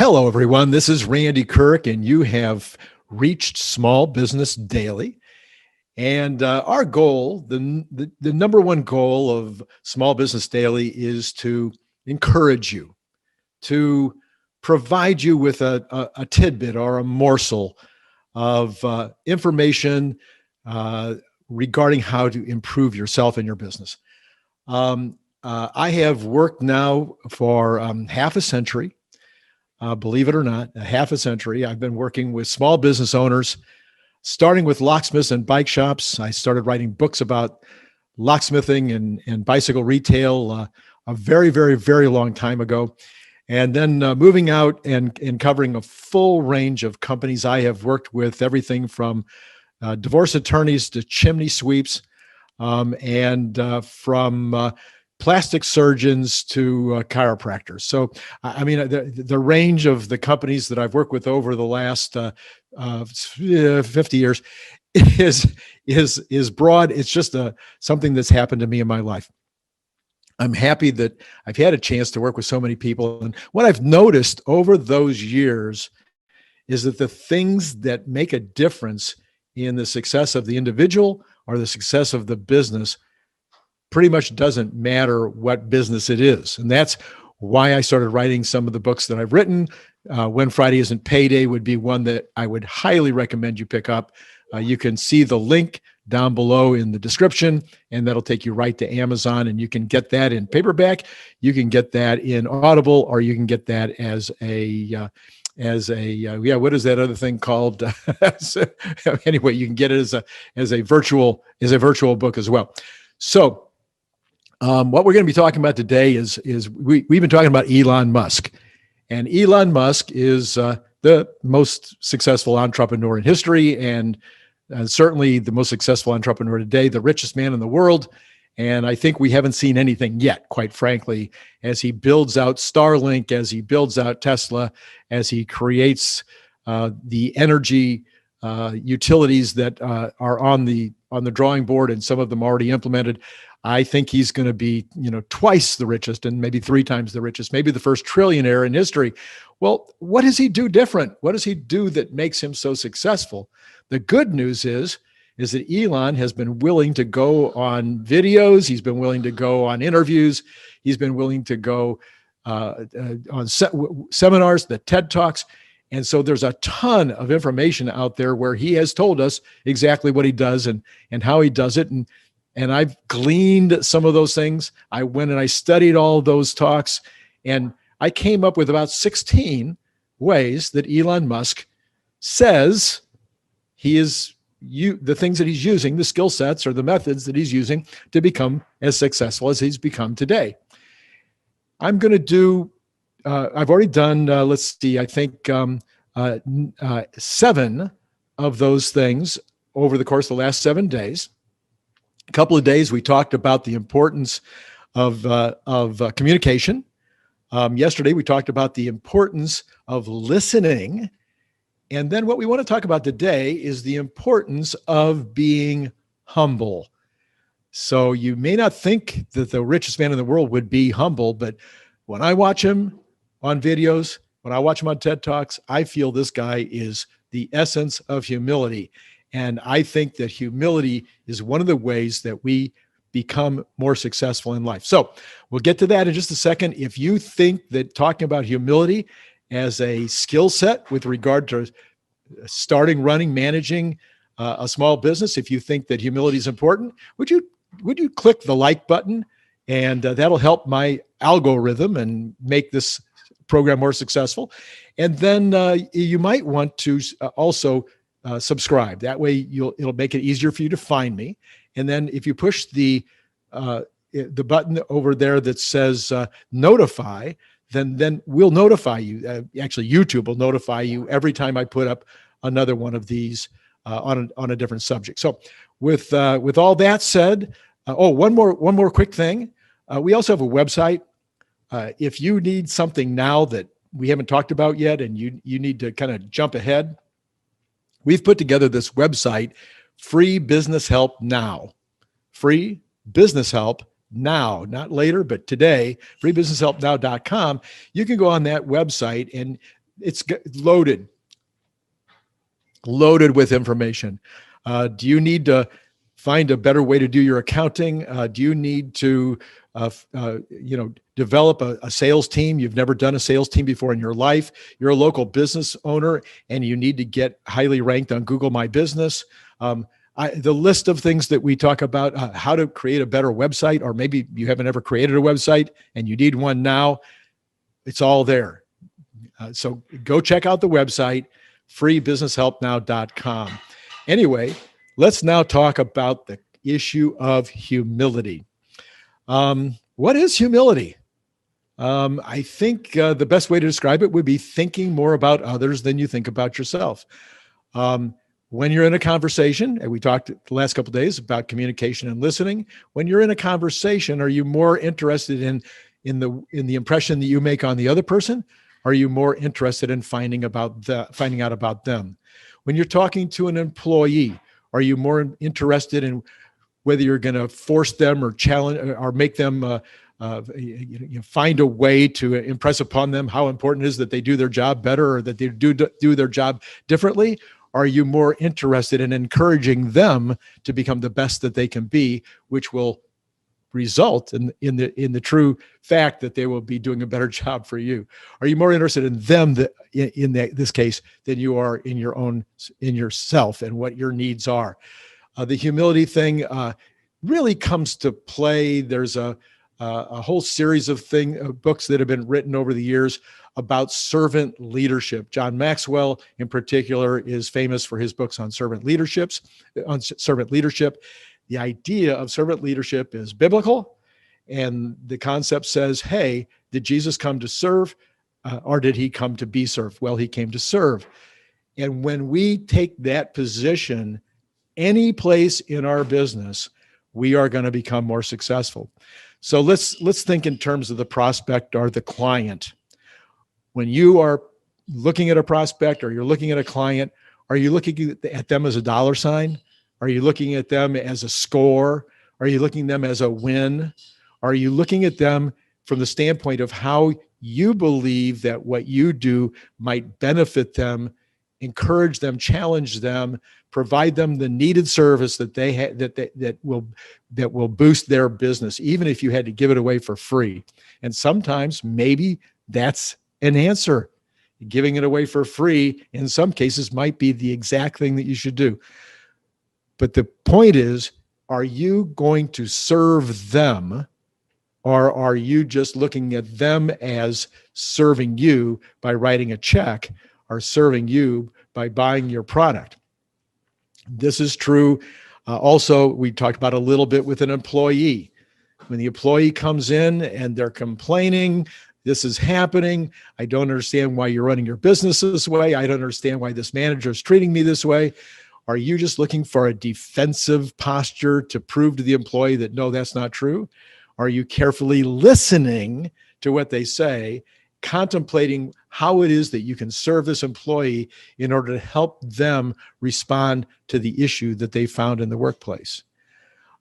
Hello, everyone. This is Randy Kirk, and you have reached Small Business Daily. And our goal, the number one goal of Small Business Daily is to encourage you, to provide you with a tidbit or a morsel of information regarding how to improve yourself and your business. I have worked now for half a century. Believe it or not, a half a century. I've been working with small business owners, starting with locksmiths and bike shops. I started writing books about locksmithing and bicycle retail a very, very, very long time ago. And then moving out and covering a full range of companies. I have worked with everything from divorce attorneys to chimney sweeps, and from plastic surgeons to chiropractors. So, I mean, the range of the companies that I've worked with over the last 50 years is broad. It's just something that's happened to me in my life. I'm happy that I've had a chance to work with so many people. And what I've noticed over those years is that the things that make a difference in the success of the individual or the success of the business pretty much doesn't matter what business it is. And that's why I started writing some of the books that I've written. When Friday Isn't Payday would be one that I would highly recommend you pick up. You can see the link down below in the description, and that'll take you right to Amazon, and you can get that in paperback. You can get that in Audible, or you can get that as a what is that other thing called? Anyway, you can get it as a virtual book as well. So, what we're going to be talking about today is we've been talking about Elon Musk, and Elon Musk is the most successful entrepreneur in history, and certainly the most successful entrepreneur today, the richest man in the world. And I think we haven't seen anything yet, quite frankly, as he builds out Starlink, as he builds out Tesla, as he creates the energy utilities that are on the drawing board, and some of them already implemented. I think he's going to be, twice the richest and maybe three times the richest, maybe the first trillionaire in history. Well, what does he do different? What does he do that makes him so successful? The good news is that Elon has been willing to go on videos. He's been willing to go on interviews. He's been willing to go on seminars, the TED Talks. And so there's a ton of information out there where he has told us exactly what he does and how he does it. And I've gleaned some of those things. I went and I studied all of those talks, and I came up with about 16 ways that Elon Musk says the things that he's using, the skill sets or the methods that he's using to become as successful as he's become today. I'm going to do, I've already done, I think 7 of those things over the course of the last 7 days. A couple of days, we talked about the importance of communication. Yesterday, we talked about the importance of listening. And then what we want to talk about today is the importance of being humble. So you may not think that the richest man in the world would be humble, but when I watch him on videos, when I watch him on TED Talks, I feel this guy is the essence of humility. And I think that humility is one of the ways that we become more successful in life. So we'll get to that in just a second. If you think that talking about humility as a skill set with regard to starting, running, managing a small business, if you think that humility is important, would you click the like button? And that'll help my algorithm and make this program more successful. And then you might want to also subscribe. That way it'll make it easier for you to find me. And then if you push the button over there that says notify, then we'll notify you. Actually, YouTube will notify you every time I put up another one of these on a different subject. So with all that said, one more quick thing. We also have a website. If you need something now that we haven't talked about yet, and you need to kind of jump ahead, we've put together this website, Free Business Help Now. Free Business Help Now, not later, but today, freebusinesshelpnow.com. You can go on that website, and loaded with information. Do you need to find a better way to do your accounting? Do you need to, develop a sales team? You've never done a sales team before in your life. You're a local business owner and you need to get highly ranked on Google My Business. The list of things that we talk about, how to create a better website, or maybe you haven't ever created a website and you need one now, it's all there. So go check out the website, freebusinesshelpnow.com. Anyway, let's now talk about the issue of humility. What is humility? I think the best way to describe it would be thinking more about others than you think about yourself. When you're in a conversation, and we talked the last couple of days about communication and listening, when you're in a conversation, are you more interested in the impression that you make on the other person? Are you more interested in finding out about them? When you're talking to an employee, are you more interested in whether you're going to force them or challenge or make them find a way to impress upon them how important it is that they do their job better or that they do their job differently? Are you more interested in encouraging them to become the best that they can be, which will result in the true fact that they will be doing a better job for you? Are you more interested in them in this case than you are in yourself and what your needs are? The humility thing really comes to play. There's a whole series of books that have been written over the years about servant leadership. John Maxwell, in particular, is famous for his books on servant leadership. The idea of servant leadership is biblical, and the concept says, hey, did Jesus come to serve, or did he come to be served? Well, he came to serve. And when we take that position, any place in our business, we are going to become more successful. So let's think in terms of the prospect or the client. When you are looking at a prospect or you're looking at a client, are you looking at them as a dollar sign? Are you looking at them as a score? Are you looking at them as a win? Are you looking at them from the standpoint of how you believe that what you do might benefit them, encourage them, challenge them, provide them the needed service that that will boost their business, even if you had to give it away for free? And sometimes maybe that's an answer. Giving it away for free in some cases might be the exact thing that you should do. But the point is, are you going to serve them, or are you just looking at them as serving you by writing a check or serving you by buying your product? This is true. Also, we talked about a little bit with an employee. When the employee comes in and they're complaining, this is happening. I don't understand why you're running your business this way. I don't understand why this manager is treating me this way. Are you just looking for a defensive posture to prove to the employee that, no, that's not true? Are you carefully listening to what they say, contemplating how it is that you can serve this employee in order to help them respond to the issue that they found in the workplace?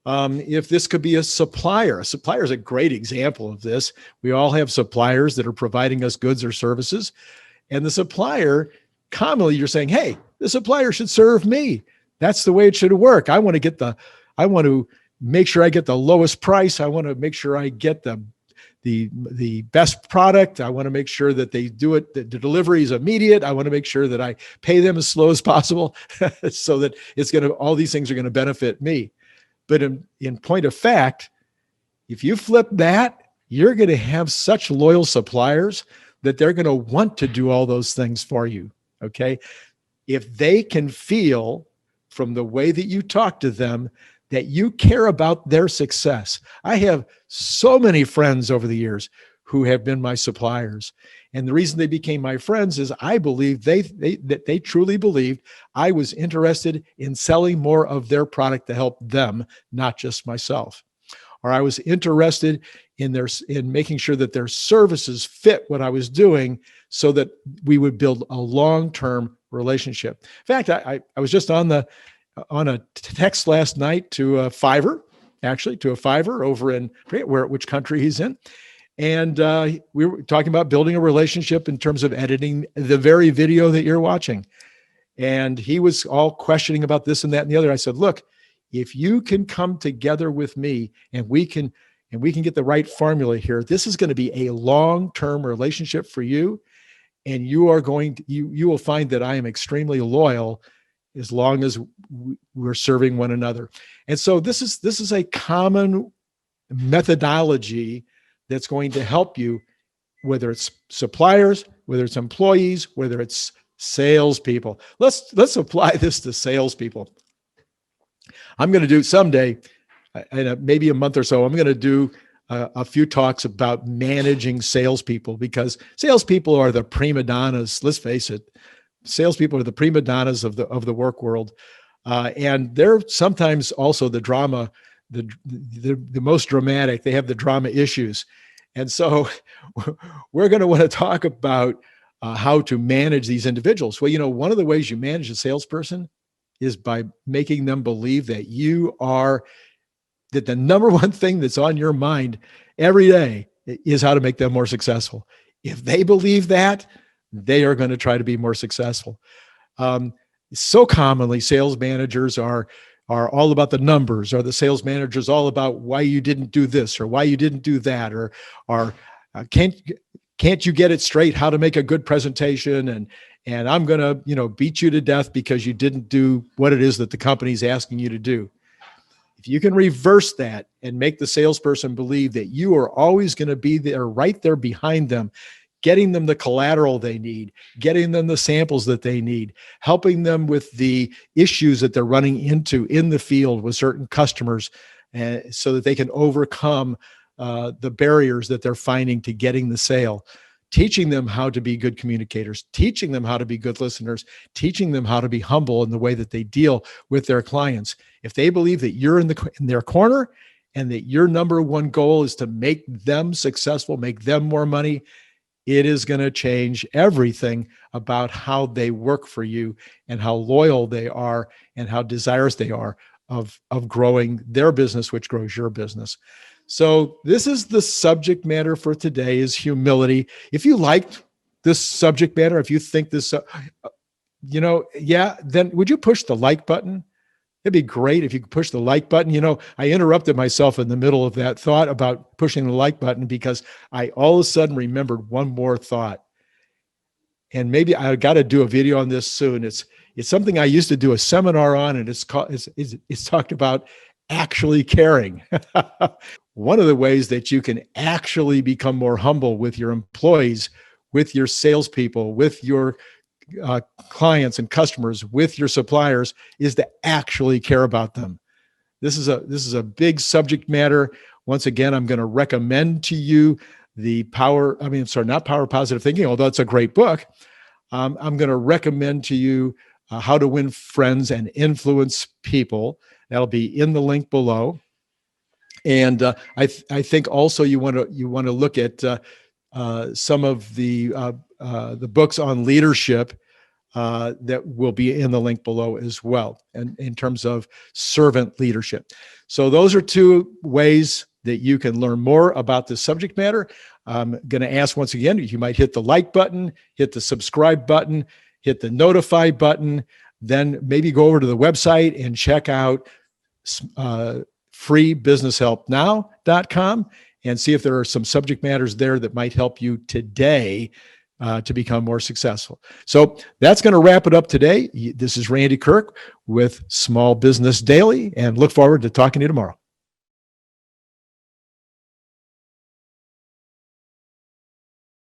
If this could be a supplier is a great example of this. We all have suppliers that are providing us goods or services. And the supplier, commonly you're saying, hey, the supplier should serve me. That's the way it should work. I want to make sure I get the lowest price. I want to make sure I get the best product. I want to make sure that they do it, that the delivery is immediate. I want to make sure that I pay them as slow as possible so that all these things are going to benefit me. But in point of fact, if you flip that, you're going to have such loyal suppliers that they're going to want to do all those things for you, okay? If they can feel from the way that you talk to them that you care about their success. I have so many friends over the years who have been my suppliers. And the reason they became my friends is I believe that they truly believed I was interested in selling more of their product to help them, not just myself. Or I was interested in making sure that their services fit what I was doing so that we would build a long-term relationship. In fact, I was just on a text last night to a Fiverr over in, I forget which country he's in. And we were talking about building a relationship in terms of editing the very video that you're watching. And he was all questioning about this and that and the other. I said, look, if you can come together with me and we can get the right formula here, this is going to be a long-term relationship for you. And you will find that I am extremely loyal as long as we're serving one another. And so this is a common methodology that's going to help you, whether it's suppliers, whether it's employees, whether it's salespeople. Let's apply this to salespeople. I'm going to do someday, in maybe a month or so, I'm going to do a few talks about managing salespeople, because salespeople are the prima donnas. Let's face it, salespeople are the prima donnas of the work world, and they're sometimes also the drama, the most dramatic. They have the drama issues, and so we're going to want to talk about how to manage these individuals. Well, one of the ways you manage a salesperson is by making them believe that that the number one thing that's on your mind every day is how to make them more successful. If they believe that, they are going to try to be more successful. So commonly, sales managers are all about the numbers, or the sales managers all about why you didn't do this or why you didn't do that, or can't you get it straight how to make a good presentation, and I'm going to beat you to death because you didn't do what it is that the company's asking you to do. If you can reverse that and make the salesperson believe that you are always going to be there, right there behind them, getting them the collateral they need, getting them the samples that they need, helping them with the issues that they're running into in the field with certain customers, so that they can overcome the barriers that they're finding to getting the sale, teaching them how to be good communicators, teaching them how to be good listeners, teaching them how to be humble in the way that they deal with their clients. If they believe that you're in their corner and that your number one goal is to make them successful, make them more money, it is going to change everything about how they work for you and how loyal they are and how desirous they are of growing their business, which grows your business. So this is the subject matter for today, is humility. If you liked this subject matter, if you think this, then would you push the like button? It'd be great if you could push the like button. I interrupted myself in the middle of that thought about pushing the like button because I all of a sudden remembered one more thought. And maybe I got to do a video on this soon. It's something I used to do a seminar on, and it's talked about actually caring. One of the ways that you can actually become more humble with your employees, with your salespeople, with your clients and customers, with your suppliers, is to actually care about them. This is a big subject matter. Once again, I'm going to recommend to you not Power Positive Thinking, although it's a great book. I'm going to recommend to you How to Win Friends and Influence People. That'll be in the link below. And I think also you want to look at some of the books on leadership that will be in the link below as well, and in terms of servant leadership. So those are two ways that you can learn more about this subject matter. I'm going to ask once again, you might hit the like button, hit the subscribe button, hit the notify button, then maybe go over to the website and check out freebusinesshelpnow.com and see if there are some subject matters there that might help you today to become more successful. So that's going to wrap it up today. This is Randy Kirk with Small Business Daily, and look forward to talking to you tomorrow.